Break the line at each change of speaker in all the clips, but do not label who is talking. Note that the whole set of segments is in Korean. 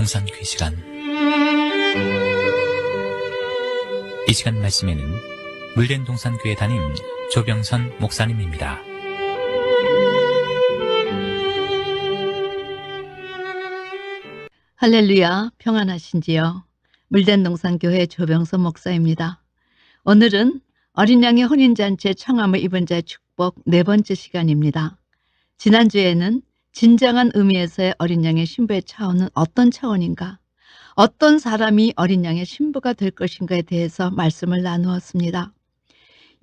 동산교회 시간. 이 시간 말씀에는 물된 동산교회 담임 조병선 목사님입니다.
할렐루야, 평안하신지요? 물된 동산교회 조병선 목사입니다. 오늘은 어린 양의 혼인잔치에 청함을 입은 자의 축복 4번째 시간입니다. 지난주에는 진정한 의미에서의 어린 양의 신부의 차원은 어떤 차원인가, 어떤 사람이 어린 양의 신부가 될 것인가에 대해서 말씀을 나누었습니다.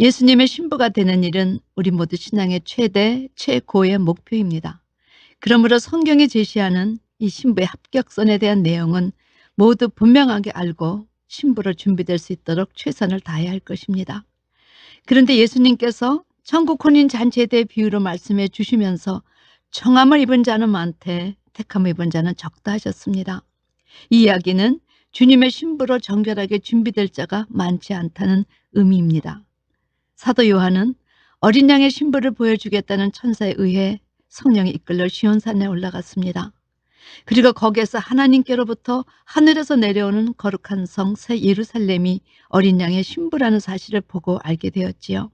예수님의 신부가 되는 일은 우리 모두 신앙의 최대, 최고의 목표입니다. 그러므로 성경이 제시하는 이 신부의 합격선에 대한 내용은 모두 분명하게 알고 신부로 준비될 수 있도록 최선을 다해야 할 것입니다. 그런데 예수님께서 천국 혼인 잔치에 대해 비유로 말씀해 주시면서 청함을 입은 자는 많되 택함을 입은 자는 적다 하셨습니다. 이 이야기는 주님의 신부로 정결하게 준비될 자가 많지 않다는 의미입니다. 사도 요한은 어린 양의 신부를 보여주겠다는 천사에 의해 성령이 이끌려 시온산에 올라갔습니다. 그리고 거기에서 하나님께로부터 하늘에서 내려오는 거룩한 성 새 예루살렘이 어린 양의 신부라는 사실을 보고 알게 되었지요.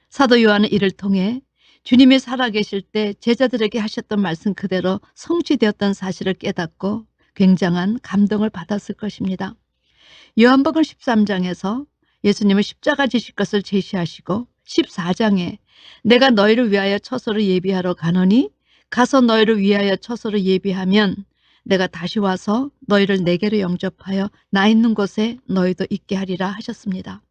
사도 요한은 이를 통해 주님이 살아계실 때 제자들에게 하셨던 말씀 그대로 성취되었던 사실을 깨닫고 굉장한 감동을 받았을 것입니다. 요한복음 13장에서 예수님은 십자가 지실 것을 제시하시고 14장에 내가 너희를 위하여 처소를 예비하러 가노니 가서 너희를 위하여 처소를 예비하면 내가 다시 와서 너희를 내게로 영접하여 나 있는 곳에 너희도 있게 하리라 하셨습니다.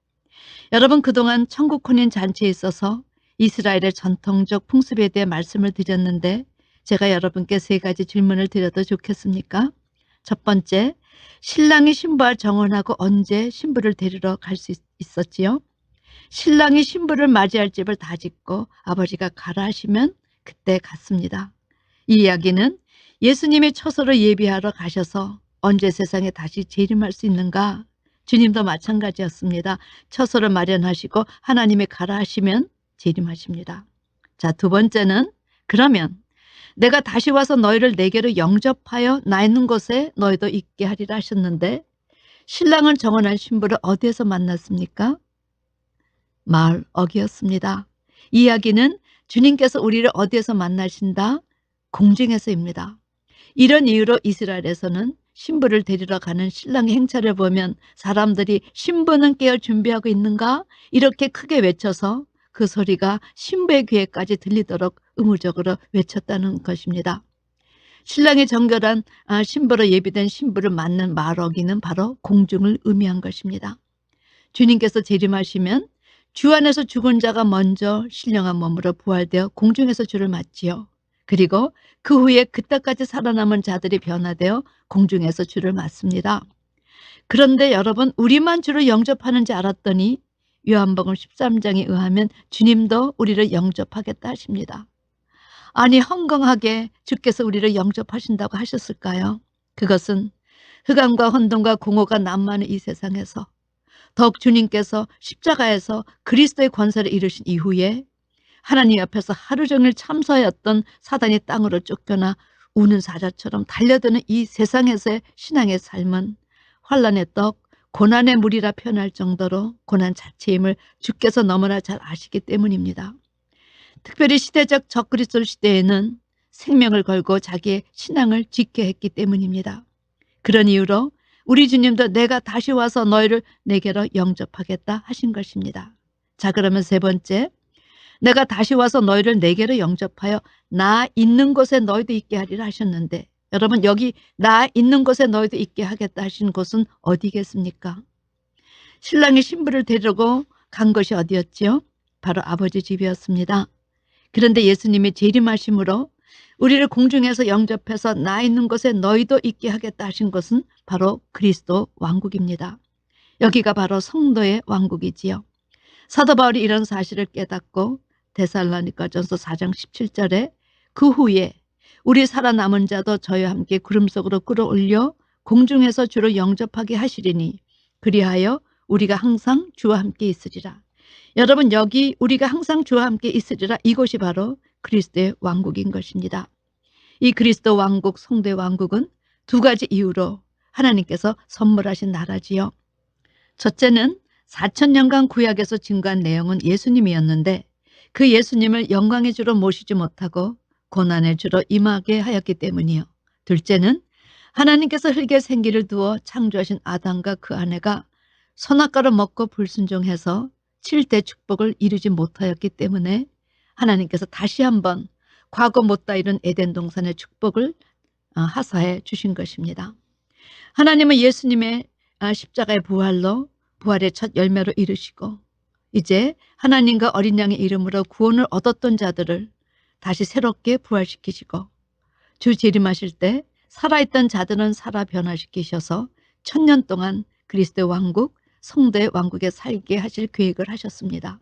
여러분, 그동안 천국 혼인 잔치에 있어서 이스라엘의 전통적 풍습에 대해 말씀을 드렸는데 제가 여러분께 3가지 질문을 드려도 좋겠습니까? 첫 번째, 신랑이 신부와 정혼하고 언제 신부를 데리러 갈 수 있었지요? 신랑이 신부를 맞이할 집을 다 짓고 아버지가 가라 하시면 그때 갔습니다. 이 이야기는 예수님이 처소를 예비하러 가셔서 언제 세상에 다시 재림할 수 있는가? 주님도 마찬가지였습니다. 처소를 마련하시고 하나님이 가라 하시면 재림하십니다. 자, 2번째는 그러면 내가 다시 와서 너희를 내게로 영접하여 나 있는 곳에 너희도 있게 하리라 하셨는데 신랑을 정혼한 신부를 어디에서 만났습니까? 마을 어귀였습니다. 이 이야기는 주님께서 우리를 어디에서 만나신다? 공중에서입니다. 이런 이유로 이스라엘에서는 신부를 데리러 가는 신랑의 행차를 보면 사람들이 신부는 깨어 준비하고 있는가? 이렇게 크게 외쳐서 그 소리가 신부의 귀에까지 들리도록 의무적으로 외쳤다는 것입니다. 신랑이 정결한 신부로 예비된 신부를 맞는 마을 어귀는 바로 공중을 의미한 것입니다. 주님께서 재림하시면 주 안에서 죽은 자가 먼저 신령한 몸으로 부활되어 공중에서 주를 맞지요. 그리고 그 후에 그때까지 살아남은 자들이 변화되어 공중에서 주를 맞습니다. 그런데 여러분, 우리만 주를 영접하는지 알았더니 요한복음 13장에 의하면 주님도 우리를 영접하겠다 하십니다. 아니, 헝벙하게 주께서 우리를 영접하신다고 하셨을까요? 그것은 흑암과 혼돈과 공허가 난무하는 이 세상에서 더욱 주님께서 십자가에서 그리스도의 권세를 이루신 이후에 하나님 앞에서 하루 종일 참소하였던 사단이 땅으로 쫓겨나 우는 사자처럼 달려드는 이 세상에서의 신앙의 삶은 환난의 떡, 고난의 물이라 표현할 정도로 고난 자체임을 주께서 너무나 잘 아시기 때문입니다. 특별히 시대적 적그리스도 시대에는 생명을 걸고 자기의 신앙을 지켜야 했기 때문입니다. 그런 이유로 우리 주님도 내가 다시 와서 너희를 내게로 영접하겠다 하신 것입니다. 자, 그러면 3번째, 내가 다시 와서 너희를 내게로 영접하여 나 있는 곳에 너희도 있게 하리라 하셨는데 여러분, 여기 나 있는 곳에 너희도 있게 하겠다 하신 곳은 어디겠습니까? 신랑이 신부를 데리고 간 것이 어디였지요? 바로 아버지 집이었습니다. 그런데 예수님이 재림하심으로 우리를 공중에서 영접해서 나 있는 곳에 너희도 있게 하겠다 하신 것은 바로 그리스도 왕국입니다. 여기가 바로 성도의 왕국이지요. 사도 바울이 이런 사실을 깨닫고 데살로니가전서 4장 17절에 그 후에 우리 살아남은 자도 저희와 함께 구름 속으로 끌어올려 공중에서 주를 영접하게 하시리니 그리하여 우리가 항상 주와 함께 있으리라. 여러분, 여기 우리가 항상 주와 함께 있으리라, 이곳이 바로 그리스도의 왕국인 것입니다. 이 그리스도 왕국, 성도의 왕국은 두 가지 이유로 하나님께서 선물하신 나라지요. 첫째는 4,000년간 구약에서 증거한 내용은 예수님이었는데 그 예수님을 영광의 주로 모시지 못하고 고난의 주로 임하게 하였기 때문이요. 둘째는 하나님께서 흙에 생기를 두어 창조하신 아담과 그 아내가 선악과를 먹고 불순종해서 7대 축복을 이루지 못하였기 때문에 하나님께서 다시 한번 과거 못다 이룬 에덴 동산의 축복을 하사해 주신 것입니다. 하나님은 예수님의 십자가의 부활로 부활의 첫 열매로 이루시고 이제 하나님과 어린 양의 이름으로 구원을 얻었던 자들을 다시 새롭게 부활시키시고 주 재림하실 때 살아있던 자들은 살아 변화시키셔서 1000년 동안 그리스도의 왕국, 성도의 왕국에 살게 하실 계획을 하셨습니다.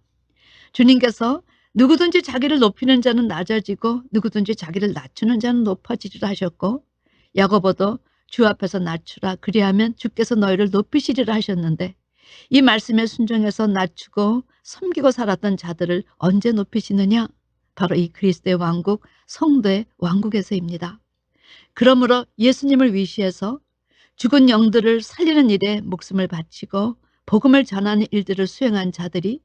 주님께서 누구든지 자기를 높이는 자는 낮아지고 누구든지 자기를 낮추는 자는 높아지리라 하셨고 야고보도 주 앞에서 낮추라 그리하면 주께서 너희를 높이시리라 하셨는데 이 말씀에 순종해서 낮추고 섬기고 살았던 자들을 언제 높이시느냐? 바로 이 그리스도의 왕국, 성도의 왕국에서입니다. 그러므로 예수님을 위시해서 죽은 영들을 살리는 일에 목숨을 바치고 복음을 전하는 일들을 수행한 자들이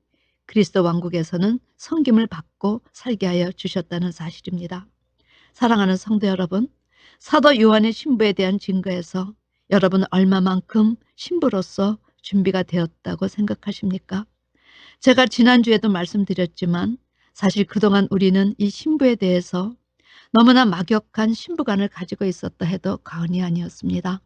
그리스도 왕국에서는 섬김을 받고 살게 하여 주셨다는 사실입니다. 사랑하는 성도 여러분, 사도 요한의 신부에 대한 증거에서 여러분은 얼마만큼 신부로서 준비가 되었다고 생각하십니까? 제가 지난주에도 말씀드렸지만 사실 그동안 우리는 이 신부에 대해서 너무나 막역한 신부관을 가지고 있었다 해도 과언이 아니었습니다.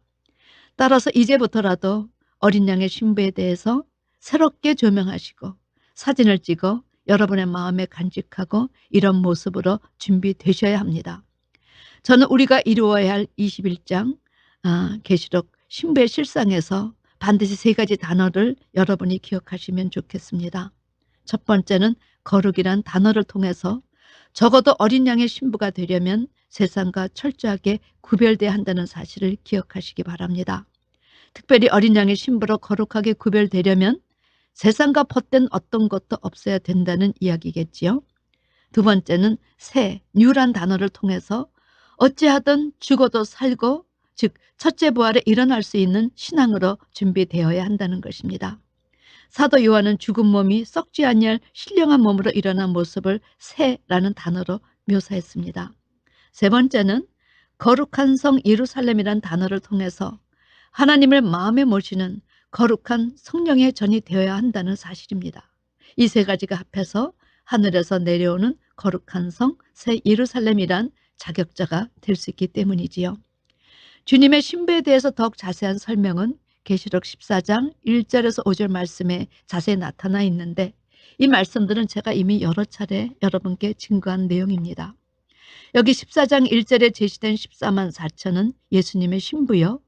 따라서 이제부터라도 어린 양의 신부에 대해서 새롭게 조명하시고 사진을 찍어 여러분의 마음에 간직하고 이런 모습으로 준비되셔야 합니다. 저는 우리가 이루어야 할 21장 계시록 신부의 실상에서 반드시 3가지 단어를 여러분이 기억하시면 좋겠습니다. 첫 번째는 거룩이란 단어를 통해서 적어도 어린 양의 신부가 되려면 세상과 철저하게 구별돼야 한다는 사실을 기억하시기 바랍니다. 특별히 어린 양의 신부로 거룩하게 구별되려면 세상과 벗된 어떤 것도 없어야 된다는 이야기겠지요. 두 번째는 새, 뉴란 단어를 통해서 어찌하든 죽어도 살고 즉 첫째 부활에 일어날 수 있는 신앙으로 준비되어야 한다는 것입니다. 사도 요한은 죽은 몸이 썩지 아니할 신령한 몸으로 일어난 모습을 새라는 단어로 묘사했습니다. 세 번째는 거룩한 성 예루살렘이란 단어를 통해서 하나님을 마음에 모시는 거룩한 성령의 전이 되어야 한다는 사실입니다. 이 3가지가 합해서 하늘에서 내려오는 거룩한 성 새 예루살렘이란 자격자가 될 수 있기 때문이지요. 주님의 신부에 대해서 더욱 자세한 설명은 계시록 14장 1절에서 5절 말씀에 자세히 나타나 있는데 이 말씀들은 제가 이미 여러 차례 여러분께 증거한 내용입니다. 여기 14장 1절에 제시된 14만 4천은 예수님의 신부요.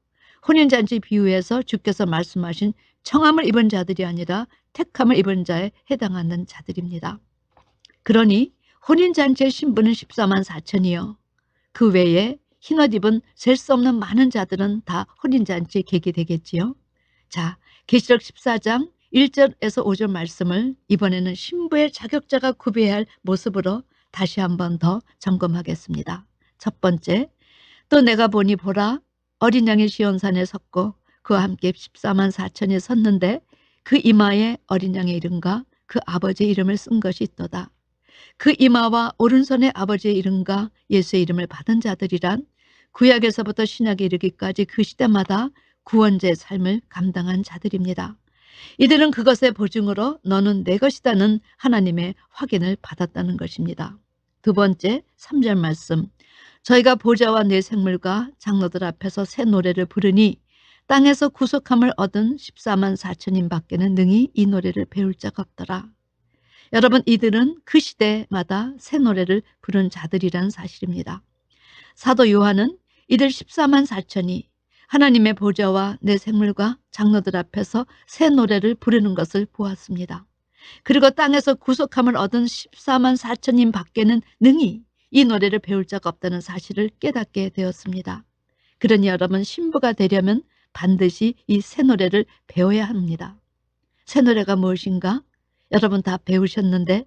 혼인잔치 비유에서 주께서 말씀하신 청함을 입은 자들이 아니라 택함을 입은 자에 해당하는 자들입니다. 그러니 혼인잔치의 신부는 14만 4천이요. 그 외에 흰옷 입은 셀 수 없는 많은 자들은 다 혼인잔치에 객이 되겠지요. 자, 계시록 14장 1절에서 5절 말씀을 이번에는 신부의 자격자가 구비해야 할 모습으로 다시 한번 더 점검하겠습니다. 첫 번째, 또 내가 보니 보라 어린 양이 시온산에 섰고 그와 함께 14만 4천이 섰는데 그 이마에 어린 양의 이름과 그 아버지의 이름을 쓴 것이 있도다. 그 이마와 오른손에 아버지의 이름과 예수의 이름을 받은 자들이란 구약에서부터 신약에 이르기까지 그 시대마다 구원자의 삶을 감당한 자들입니다. 이들은 그것의 보증으로 너는 내 것이다는 하나님의 확인을 받았다는 것입니다. 두 번째 3절 말씀, 저희가 보좌와 내 생물과 장로들 앞에서 새 노래를 부르니 땅에서 구속함을 얻은 14만 4천인 밖에는 능히 이 노래를 배울 자가 없더라. 여러분, 이들은 그 시대마다 새 노래를 부른 자들이라는 사실입니다. 사도 요한은 이들 14만 4천이 하나님의 보좌와 내 생물과 장로들 앞에서 새 노래를 부르는 것을 보았습니다. 그리고 땅에서 구속함을 얻은 14만 4천인 밖에는 능히 이 노래를 배울 자가 없다는 사실을 깨닫게 되었습니다. 그러니 여러분, 신부가 되려면 반드시 이 새 노래를 배워야 합니다. 새 노래가 무엇인가? 여러분 다 배우셨는데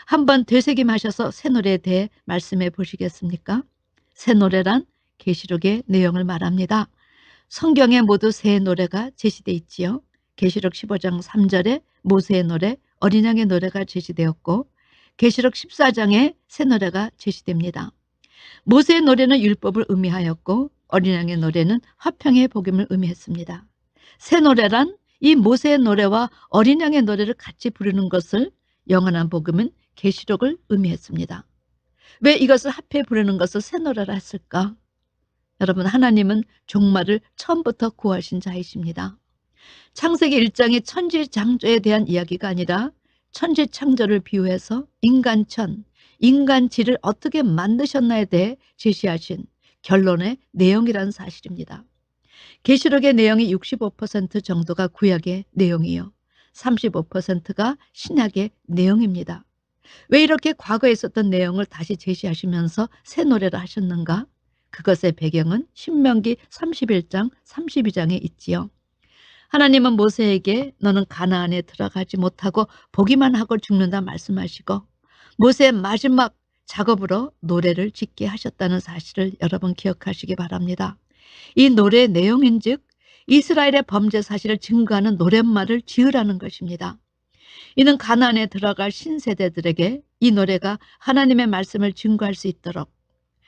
한번 되새김하셔서 새 노래에 대해 말씀해 보시겠습니까? 새 노래란 계시록의 내용을 말합니다. 성경에 모두 세 노래가 제시되어 있지요. 계시록 15장 3절에 모세의 노래, 어린 양의 노래가 제시되었고 계시록 14장에 새 노래가 제시됩니다. 모세의 노래는 율법을 의미하였고 어린 양의 노래는 화평의 복음을 의미했습니다. 새 노래란 이 모세의 노래와 어린 양의 노래를 같이 부르는 것을 영원한 복음은 계시록을 의미했습니다. 왜 이것을 합해 부르는 것을 새 노래라 했을까? 여러분, 하나님은 종말을 처음부터 구하신 자이십니다. 창세기 1장의 천지창조에 대한 이야기가 아니라 천지창조를 비유해서 인간천, 인간지를 어떻게 만드셨나에 대해 제시하신 결론의 내용이라는 사실입니다. 계시록의 내용이 65% 정도가 구약의 내용이요, 35%가 신약의 내용입니다. 왜 이렇게 과거에 있었던 내용을 다시 제시하시면서 새 노래를 하셨는가? 그것의 배경은 신명기 31장 32장에 있지요. 하나님은 모세에게 너는 가나안에 들어가지 못하고 보기만 하고 죽는다 말씀하시고 모세의 마지막 작업으로 노래를 짓게 하셨다는 사실을 여러분 기억하시기 바랍니다. 이 노래의 내용인즉 이스라엘의 범죄 사실을 증거하는 노랫말을 지으라는 것입니다. 이는 가나안에 들어갈 신세대들에게 이 노래가 하나님의 말씀을 증거할 수 있도록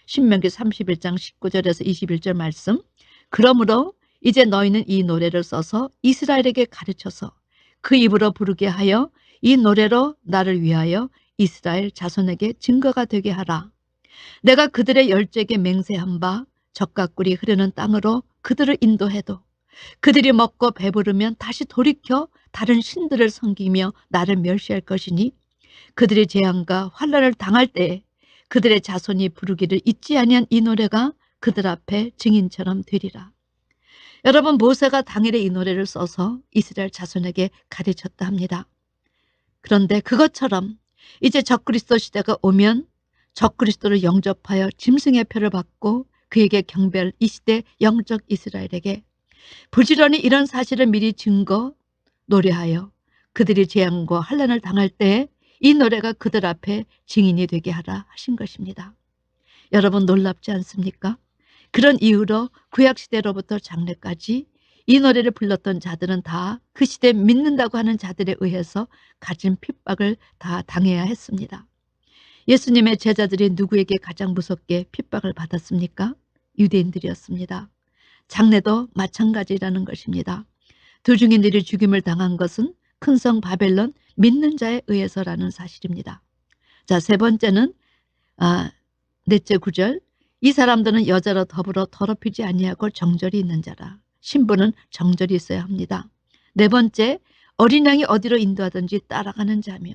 신명기 31장 19절에서 21절 말씀, 그러므로 이제 너희는 이 노래를 써서 이스라엘에게 가르쳐서 그 입으로 부르게 하여 이 노래로 나를 위하여 이스라엘 자손에게 증거가 되게 하라. 내가 그들의 열조에게 맹세한 바 젖과 꿀이 흐르는 땅으로 그들을 인도해도 그들이 먹고 배부르면 다시 돌이켜 다른 신들을 섬기며 나를 멸시할 것이니 그들이 재앙과 환난을 당할 때에 그들의 자손이 부르기를 잊지 아니한 이 노래가 그들 앞에 증인처럼 되리라. 여러분, 모세가 당일에 이 노래를 써서 이스라엘 자손에게 가르쳤다 합니다. 그런데 그것처럼 이제 적그리스도 시대가 오면 적그리스도를 영접하여 짐승의 표를 받고 그에게 경배할 이 시대 영적 이스라엘에게 부지런히 이런 사실을 미리 증거 노래하여 그들이 재앙과 환난을 당할 때에 이 노래가 그들 앞에 증인이 되게 하라 하신 것입니다. 여러분, 놀랍지 않습니까? 그런 이유로 구약시대로부터 장래까지 이 노래를 불렀던 자들은 다 그 시대에 믿는다고 하는 자들에 의해서 가진 핍박을 다 당해야 했습니다. 예수님의 제자들이 누구에게 가장 무섭게 핍박을 받았습니까? 유대인들이었습니다. 장래도 마찬가지라는 것입니다. 두 증인들이 죽임을 당한 것은 큰 성 바벨론 믿는 자에 의해서라는 사실입니다. 자, 세 번째는 넷째 구절, 이 사람들은 여자로 더불어 더럽히지 아니하고 정절이 있는 자라. 신부는 정절이 있어야 합니다. 네 번째, 어린 양이 어디로 인도하든지 따라가는 자며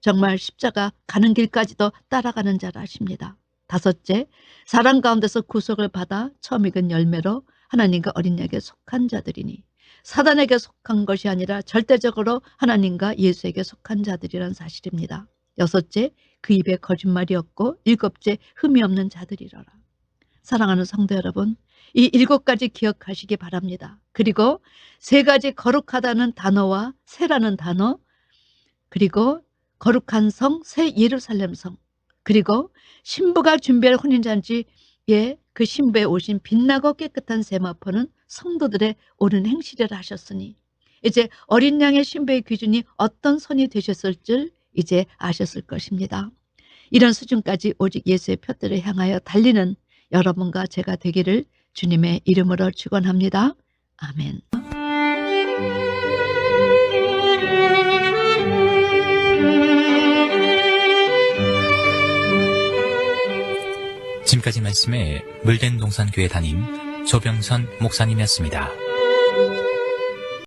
정말 십자가 가는 길까지도 따라가는 자라 하십니다. 다섯째, 사람 가운데서 구속을 받아 처음 익은 열매로 하나님과 어린 양에게 속한 자들이니 사단에게 속한 것이 아니라 절대적으로 하나님과 예수에게 속한 자들이란 사실입니다. 여섯째, 그 입에 거짓말이 없고 일곱째, 흠이 없는 자들이라라. 사랑하는 성도 여러분, 이 7가지 기억하시기 바랍니다. 그리고 3가지 거룩하다는 단어와 새라는 단어, 그리고 거룩한 성, 새 예루살렘 성, 그리고 신부가 준비할 혼인잔치에 그 신부에 오신 빛나고 깨끗한 세마포는 성도들의 옳은 행실이라 하셨으니 이제 어린 양의 신부의 기준이 어떤 선이 되셨을 줄 이제 아셨을 것입니다. 이런 수준까지 오직 예수의 표대를 향하여 달리는 여러분과 제가 되기를 주님의 이름으로 축원합니다. 아멘.
지금까지 말씀에 물된 동산교회 담임 조병선 목사님이었습니다.